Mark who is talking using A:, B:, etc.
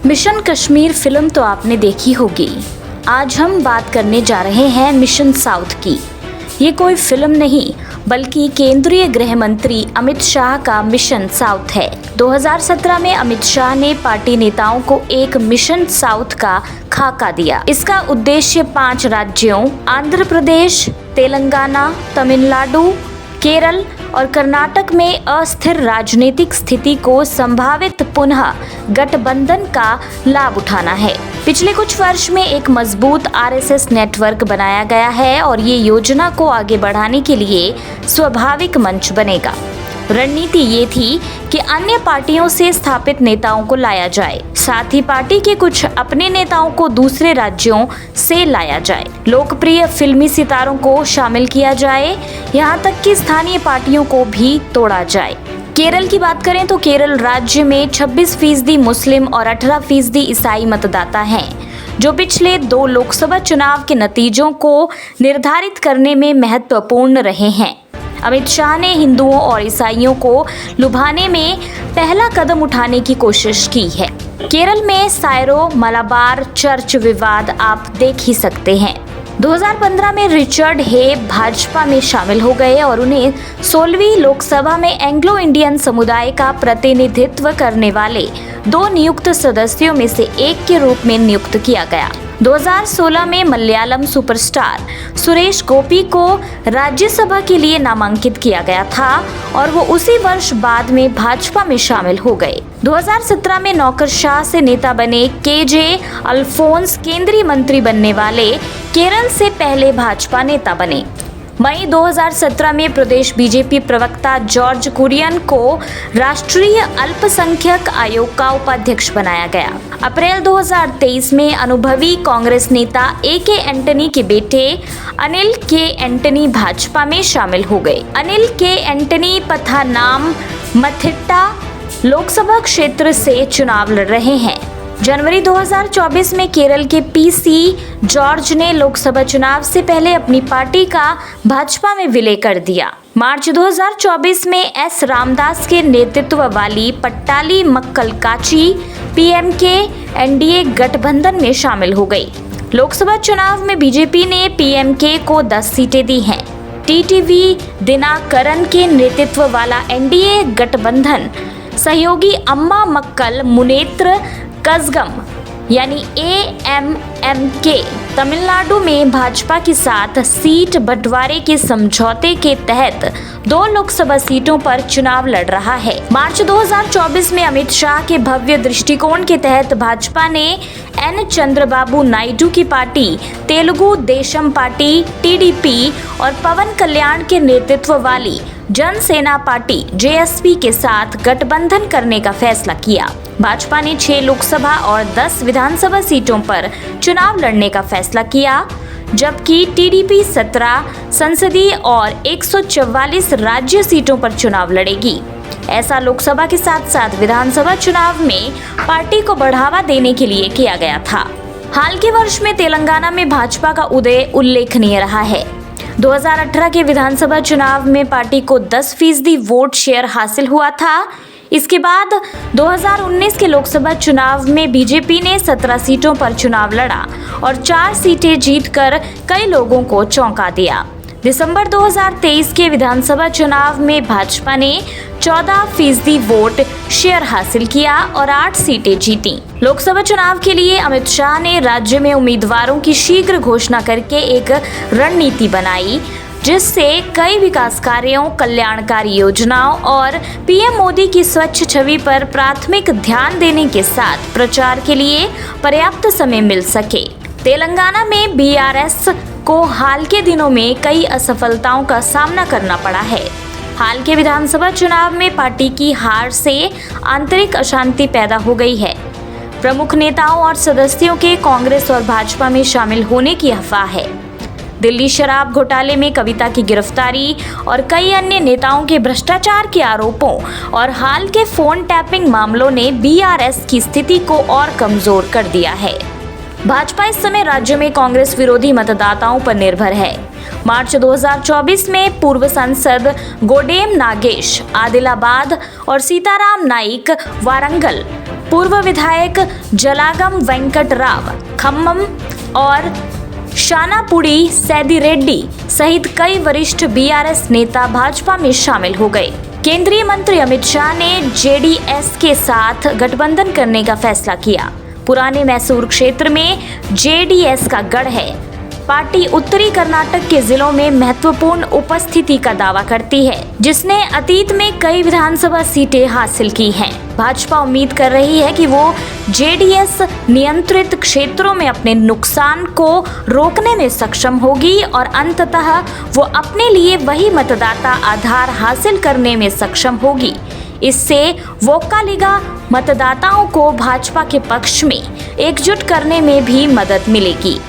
A: Mission Kashmir film तो आपने देखी होगी। आज हम बात करने जा रहे हैं मिशन साउथ की। ये कोई फिल्म नहीं बल्कि केंद्रीय गृह मंत्री अमित शाह का मिशन साउथ है। 2017 में अमित शाह ने पार्टी नेताओं को एक मिशन साउथ का खाका दिया। इसका उद्देश्य 5 राज्यों आंध्र प्रदेश, तेलंगाना, तमिलनाडु, केरल और कर्नाटक में अस्थिर राजनीतिक स्थिति को संभावित पुनः गठबंधन का लाभ उठाना है। पिछले कुछ वर्ष में एक मजबूत आरएसएस नेटवर्क बनाया गया है और ये योजना को आगे बढ़ाने के लिए स्वाभाविक मंच बनेगा। रणनीति ये थी कि अन्य पार्टियों से स्थापित नेताओं को लाया जाए, साथ ही पार्टी के कुछ अपने नेताओं को दूसरे राज्यों से लाया जाए। लोकप्रिय फिल्मी सितारों को शामिल किया जाए, यहाँ तक कि स्थानीय पार्टियों को भी तोड़ा जाए। केरल की बात करें तो केरल राज्य में 26% मुस्लिम और 18% ईसाई मतदाता हैं, जो पिछले 2 लोकसभा चुनाव के नतीजों को निर्धारित करने में महत्वपूर्ण रहे हैं। अमित शाह ने हिंदुओं और ईसाइयों को लुभाने में पहला कदम उठाने की कोशिश की है। केरल में सायरो मलाबार चर्च विवाद आप देख ही सकते हैं। 2015 में रिचर्ड हे भाजपा में शामिल हो गए और उन्हें 16वीं लोकसभा में एंग्लो इंडियन समुदाय का प्रतिनिधित्व करने वाले 2 नियुक्त सदस्यों में से एक के रूप में नियुक्त किया गया। 2016 में मलयालम सुपरस्टार सुरेश गोपी को राज्यसभा के लिए नामांकित किया गया था और वो उसी वर्ष बाद में भाजपा में शामिल हो गए। 2017 में नौकरशाह से नेता बने केजे अल्फोंस केंद्रीय मंत्री बनने वाले केरल से पहले भाजपा नेता बने। मई 2017 में प्रदेश बीजेपी प्रवक्ता जॉर्ज कुरियन को राष्ट्रीय अल्पसंख्यक आयोग का उपाध्यक्ष बनाया गया। अप्रैल 2023 में अनुभवी कांग्रेस नेता ए.के. एंटनी के बेटे अनिल के. एंटनी भाजपा में शामिल हो गए। अनिल के. एंटनी पथानाम मथिट्टा लोकसभा क्षेत्र से चुनाव लड़ रहे हैं। जनवरी 2024 में केरल के पीसी जॉर्ज ने लोकसभा चुनाव से पहले अपनी पार्टी का भाजपा में विलय कर दिया। मार्च 2024 में एस रामदास के नेतृत्व वाली पट्टाली मक्कल काची पीएमके एनडीए गठबंधन में शामिल हो गई। लोकसभा चुनाव में बीजेपी ने पीएमके को 10 सीटें दी हैं। टीटीवी दिनाकरन के नेतृत्व वाला एनडीए गठबंधन सहयोगी अम्मा मक्कल मुनेत्र कजगम यानी एएमएमके तमिलनाडु में भाजपा के साथ सीट बंटवारे के समझौते के तहत 2 लोकसभा सीटों पर चुनाव लड़ रहा है। मार्च 2024 में अमित शाह के भव्य दृष्टिकोण के तहत भाजपा ने एन चंद्रबाबू नायडू की party Telugu Desam party TDP और पवन कल्याण के नेतृत्व वाली जनसेना पार्टी जेएसपी के साथ गठबंधन करने का फैसला किया। भाजपा ने 6 लोकसभा और 10 विधानसभा सीटों पर चुनाव लड़ने का फैसला किया, जबकि टीडीपी 17 संसदीय और 144 राज्य सीटों पर चुनाव लड़ेगी। ऐसा लोकसभा के साथ साथ विधानसभा चुनाव में पार्टी को बढ़ावा देने के लिए किया गया था। हाल के वर्ष में तेलंगाना में भाजपा का उदय उल्लेखनीय रहा है। 2018 के विधानसभा चुनाव में पार्टी को 10% वोट शेयर हासिल हुआ था। इसके बाद 2019 के लोकसभा चुनाव में बीजेपी ने 17 सीटों पर चुनाव लड़ा और 4 सीटें जीतकर कई लोगों को चौंका दिया। दिसंबर 2023 के विधानसभा चुनाव में भाजपा ने 14% वोट शेयर हासिल किया और 8 सीटें जीती। लोकसभा चुनाव के लिए अमित शाह ने राज्य में उम्मीदवारों की शीघ्र घोषणा करके एक रणनीति बनाई, जिससे कई विकास कार्यों, कल्याणकारी योजनाओं और पीएम मोदी की स्वच्छ छवि पर प्राथमिक ध्यान देने के साथ प्रचार के लिए पर्याप्त समय मिल सके। तेलंगाना में बीआरएस को हाल के दिनों में कई असफलताओं का सामना करना पड़ा है। हाल के विधानसभा चुनाव में पार्टी की हार से आंतरिक अशांति पैदा हो गई है। प्रमुख नेताओं और सदस्यों के कांग्रेस और भाजपा में शामिल होने की अफवाह है। दिल्ली शराब घोटाले में कविता की गिरफ्तारी और कई अन्य नेताओं के भ्रष्टाचार के आरोपों और हाल के फोन टैपिंग मामलों ने बीआरएस की स्थिति को और कमजोर कर दिया है। भाजपा इस समय राज्य में कांग्रेस विरोधी मतदाताओं पर निर्भर है। मार्च 2024 में पूर्व सांसद गोडेम नागेश आदिलाबाद और सीताराम नाइक वारंगल पूर्व विधायक जलागम वेंकट राव, खम्मम और शानापुड़ी सैदी रेड्डी सहित कई वरिष्ठ बीआरएस नेता भाजपा में शामिल हो गए। केंद्रीय मंत्री अमित शाह ने जेडीएस के साथ गठबंधन करने का फैसला किया। पुराने मैसूर क्षेत्र में जेडीएस का गढ़ है। पार्टी उत्तरी कर्नाटक के जिलों में महत्वपूर्ण उपस्थिति का दावा करती है, जिसने अतीत में कई विधानसभा सीटें हासिल की हैं। भाजपा उम्मीद कर रही है कि वो जेडीएस नियंत्रित क्षेत्रों में अपने नुकसान को रोकने में सक्षम होगी और अंततः वो अपने लिए वही मतदाता आधार हासिल करने में सक्षम होगी। इससे वोक्कालिगा मतदाताओं को भाजपा के पक्ष में एकजुट करने में भी मदद मिलेगी।